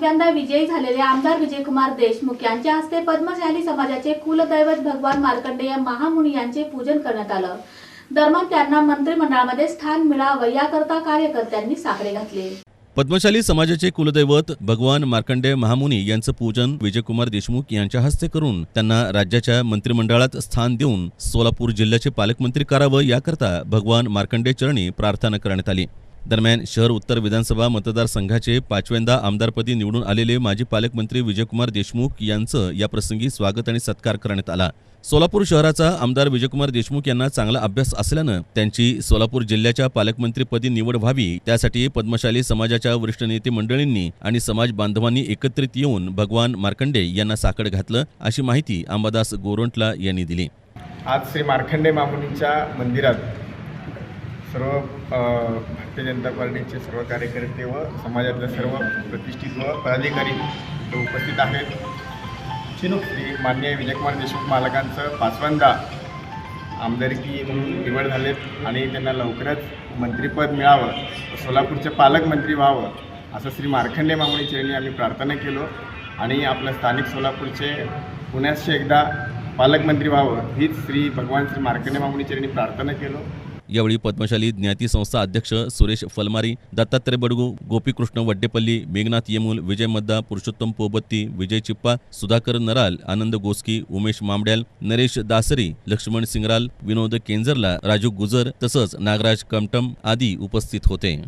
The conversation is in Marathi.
5व्यांदा विजयी झालेले आमदार विजयकुमार देशमुख यांच्या हस्ते पद्मशाली समाजाचे कुलदैवत भगवान मार्कंडेय महामुनी यांचे पूजन करण्यात आलं। दरम्यान त्यांना मंत्रिमंडळामध्ये स्थान मिळावं याकरता कार्यकर्त्यांनी साकडे घातले। पद्मशाली समाजाचे कुलदैवत भगवान मार्कंडेय महामुनी यांचं पूजन विजयकुमार देशमुख यांच्या हस्ते करून त्यांना राज्याच्या मंत्रिमंडळात स्थान देऊन सोलापूर जिल्ह्याचे पालकमंत्री करावं याकरता भगवान मार्कंडेय चरणी प्रार्थना करण्यात आली। दरम्यान शहर उत्तर विधानसभा मतदारसंघाचे 5व्यांदा आमदारपदी निवडून आलेले माजी पालकमंत्री विजयकुमार देशमुख यांचं या प्रसंगी स्वागत आणि सत्कार करण्यात आला। सोलापूर शहराचा आमदार विजयकुमार देशमुख यांना चांगला अभ्यास असल्यानं त्यांची सोलापूर जिल्ह्याच्या पालकमंत्रीपदी निवड व्हावी त्यासाठी पद्मशाली समाजाच्या वरिष्ठ नेते मंडळींनी आणि समाज बांधवांनी एकत्रित येऊन भगवान मार्कंडेय यांना साकड घातलं, अशी माहिती अंबादास गोरंट्ला यांनी दिली। आज श्री मार्कंडेय महामुनींच्या मंदिरात सर्व भारतीय जनता पार्टीचे सर्व कार्यकर्ते व समाजातले सर्व प्रतिष्ठित व पदाधिकारी उपस्थित आहेत। श्री माननीय विजयकुमार देशमुख मालकांचं 5व्यांदा आमदारकी म्हणून निवड झालेत आणि त्यांना लवकरच मंत्रिपद मिळावं, सोलापूरचे पालकमंत्री व्हावं असं श्री मार्कंडेय महामुनी चरणी आम्ही प्रार्थना केलो आणि आपल्या स्थानिक सोलापूरचे पुण्याचे एकदा पालकमंत्री व्हावं हीच श्री भगवान श्री मार्कंडेय महामुनी चरणी प्रार्थना केलो। यावेळी पद्मशाली ज्ञाती संस्था अध्यक्ष सुरेश फलमारी, दत्तात्रय बडगू, गोपीकृष्ण वड्डेपल्ली, मेघनाथ येमूल, विजय मद्दा, पुरुषोत्तम पोबत्ती, विजय चिप्पा, सुधाकर नराल, आनंद गोस्की, उमेश मामड्याल, नरेश दासरी, लक्ष्मण सिंगराल, विनोद केंजरला, राजू गुजर तसंच नागराज कमटम आदी उपस्थित होते।